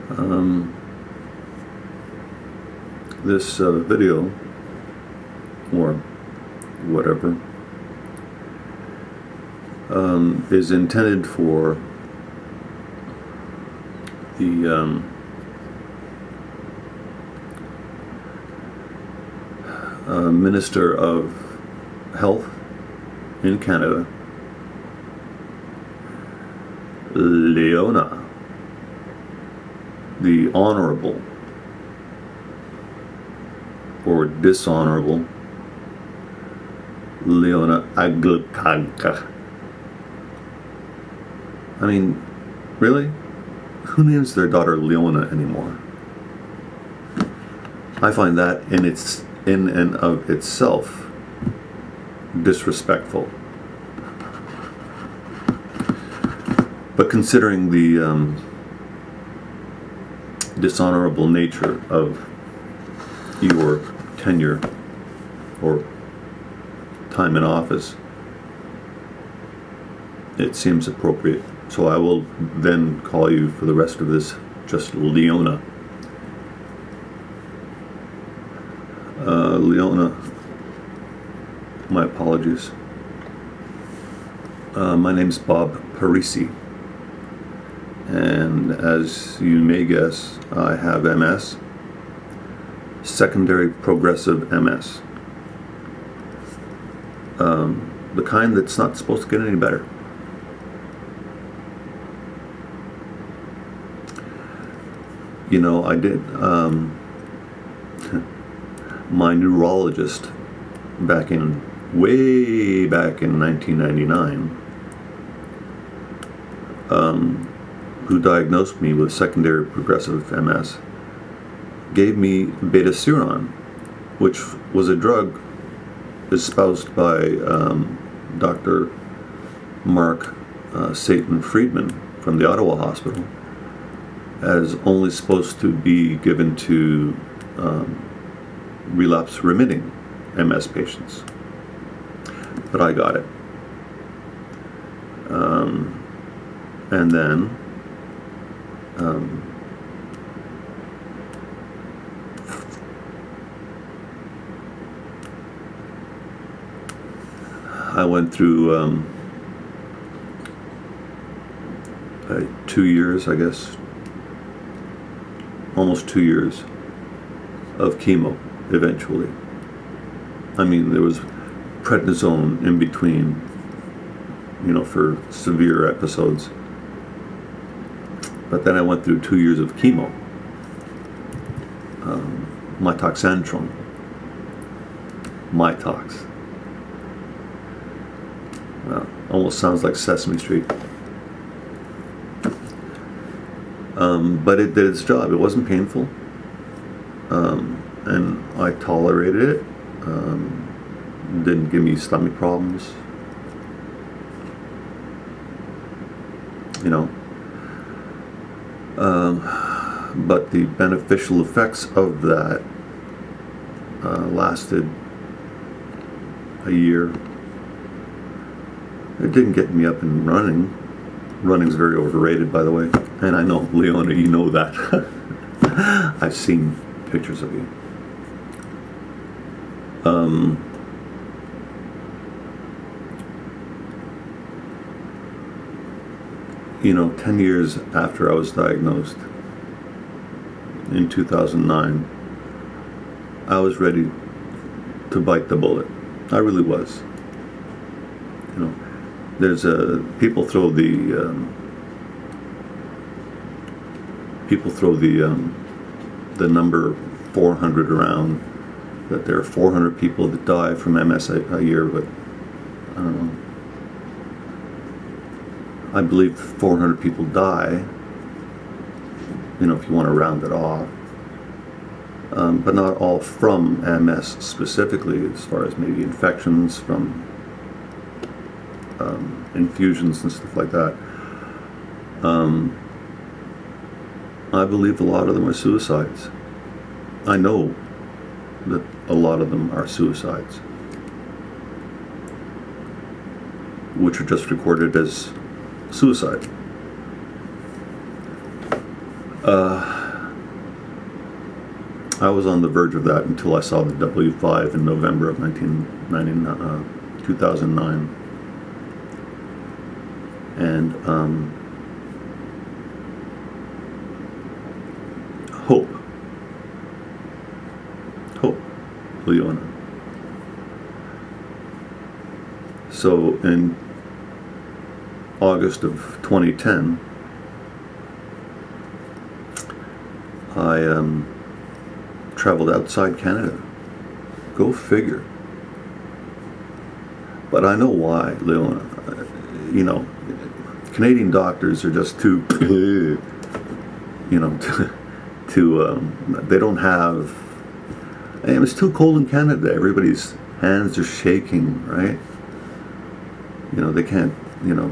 Um, this video, or whatever, is intended for the Minister of Health in Canada, Leona, the Honorable or Dishonorable Leona Aglukanka. I mean, really? Who names their daughter Leona anymore? I find that in and of itself disrespectful. But considering the dishonorable nature of your tenure or time in office, it seems appropriate. So I will then call you for the rest of this just Leona. Leona, my apologies. My name's Bob Parisi, and as you may guess, I have MS, secondary progressive MS, the kind that's not supposed to get any better. You know, I did, my neurologist way back in 1999, who diagnosed me with secondary progressive MS, gave me beta-seron, which was a drug espoused by Dr. Mark Satan Friedman from the Ottawa Hospital, as only supposed to be given to relapse-remitting MS patients. But I got it. And then I went through 2 years, I guess, almost 2 years of chemo eventually. I mean, there was prednisone in between, you know, for severe episodes. But then I went through 2 years of chemo, mitoxantrone, Mitox. Well, almost sounds like Sesame Street. But it did its job. It wasn't painful, and I tolerated it. Didn't give me stomach problems, you know. But the beneficial effects of that lasted a year. It didn't get me up and running. Running's very overrated, by the way. And I know, Leona, you know that. I've seen pictures of you. You know, 10 years after I was diagnosed, in 2009, I was ready to bite the bullet. I really was. You know, there's people throw the number 400 around, that there are 400 people that die from MS a year, but I don't know. I believe 400 people die, you know, if you want to round it off, but not all from MS specifically, as far as maybe infections from infusions and stuff like that. I believe a lot of them are suicides. I know that a lot of them are suicides, which are just recorded as suicide. I was on the verge of that until I saw the W5 in November of 2009. And hope, Leona. So in August of 2010, I traveled outside Canada. Go figure. But I know why, Leona. You know, Canadian doctors are just too, you know, they don't have, and it's too cold in Canada. Everybody's hands are shaking, right? You know, they can't, you know,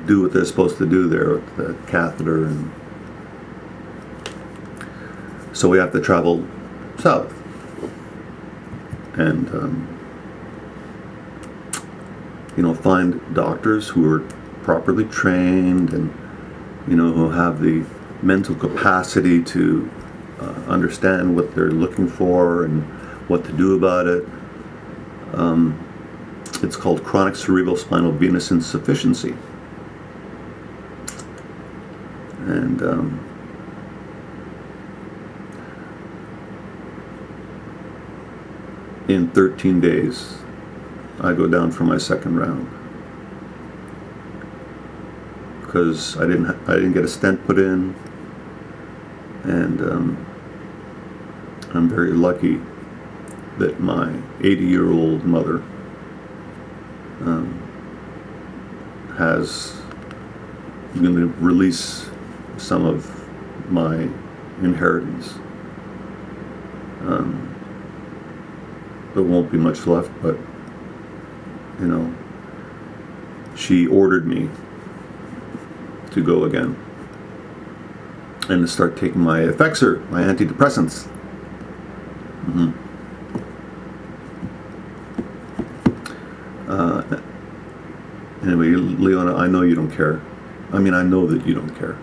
do what they're supposed to do there with the catheter, and so we have to travel south. And, you know, find doctors who are properly trained and, you know, who have the mental capacity to understand what they're looking for and what to do about it. It's called chronic cerebral spinal venous insufficiency. And in 13 days, I go down for my second round because I didn't get a stent put in, and I'm very lucky that my 80-year-old mother has going to release some of my inheritance. There won't be much left, but you know, she ordered me to go again and to start taking my Effexor, my antidepressants. Anyway, Leona, I know you don't care. I mean, I know that you don't care.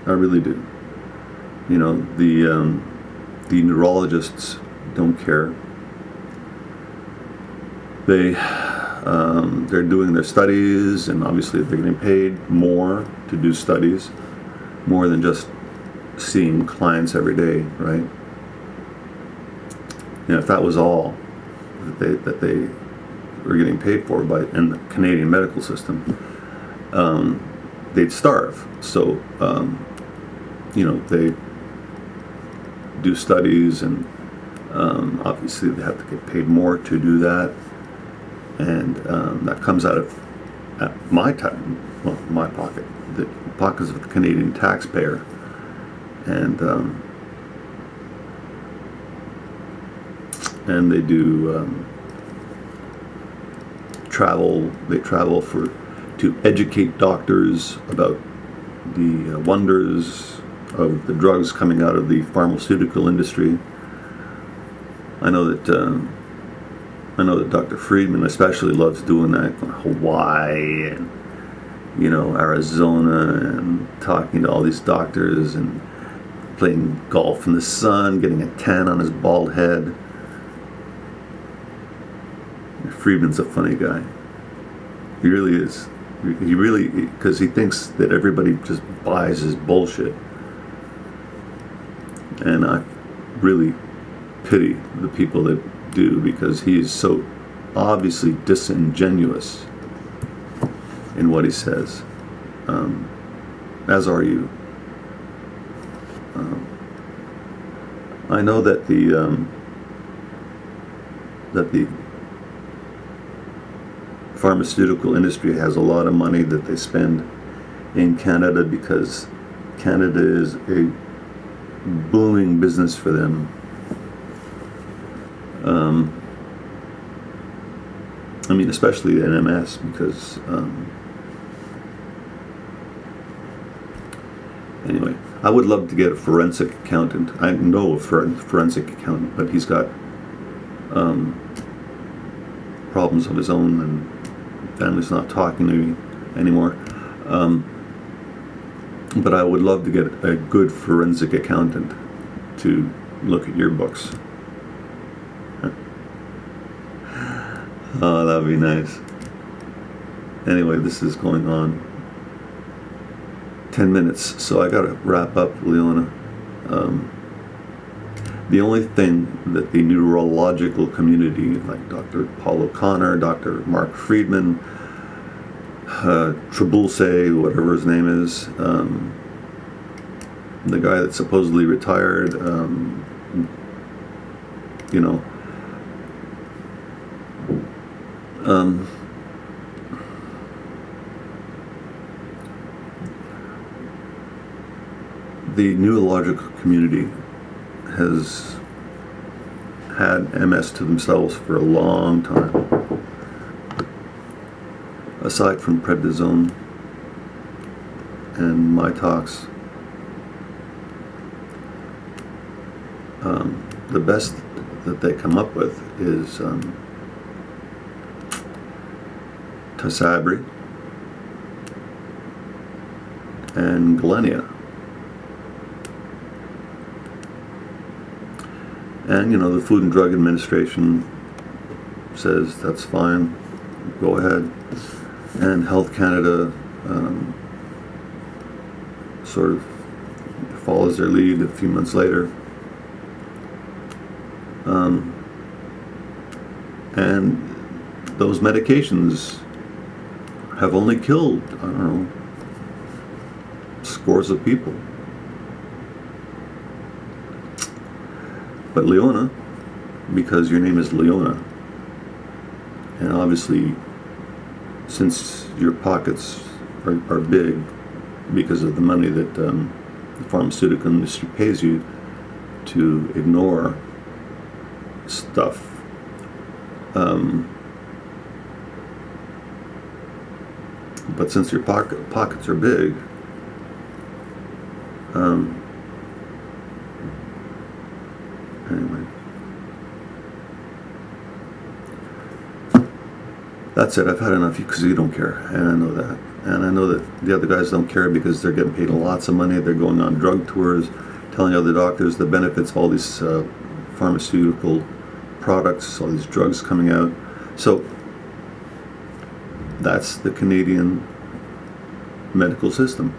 I really do. You know, the neurologists don't care. They're doing their studies, and obviously they're getting paid more to do studies, more than just seeing clients every day, right? You know, if that was all that they were getting paid for in the Canadian medical system, they'd starve. So, you know, they do studies, and obviously they have to get paid more to do that. And that comes out of my pocket, the pockets of the Canadian taxpayer. And they do travel. They travel to educate doctors about the wonders of the drugs coming out of the pharmaceutical industry. I know that Dr. Friedman especially loves doing that, Hawaii and, you know, Arizona, and talking to all these doctors and playing golf in the sun, getting a tan on his bald head. Friedman's a funny guy. He really is. He really, because he thinks that everybody just buys his bullshit. And I really pity the people that do, because he is so obviously disingenuous in what he says, as are you. I know that the pharmaceutical industry has a lot of money that they spend in Canada, because Canada is a booming business for them. I mean, especially in MS, because anyway, I would love to get a forensic accountant. I know a forensic accountant, but he's got problems of his own, and family's not talking to me anymore. But I would love to get a good forensic accountant to look at your books. Oh, that would be nice. Anyway, this is going on 10 minutes, so I gotta wrap up, Leona. The only thing that the neurological community, like Dr. Paul O'Connor, Dr. Mark Friedman, Trabulse, whatever his name is, the guy that supposedly retired, you know, the neurological community has had MS to themselves for a long time. Aside from prednisone and my talks, the best that they come up with is Tysabri and Galenia. And, you know, the Food and Drug Administration says that's fine, go ahead. And Health Canada sort of follows their lead a few months later. And those medications have only killed, I don't know, scores of people. But Leona, because your name is Leona, and obviously since your pockets are big because of the money that the pharmaceutical industry pays you to ignore stuff, but since your pockets are big, anyway, that's it. I've had enough because you don't care, and I know that. And I know that the other guys don't care because they're getting paid lots of money. They're going on drug tours, telling other doctors the benefits of all these pharmaceutical products, all these drugs coming out. So that's the Canadian medical system.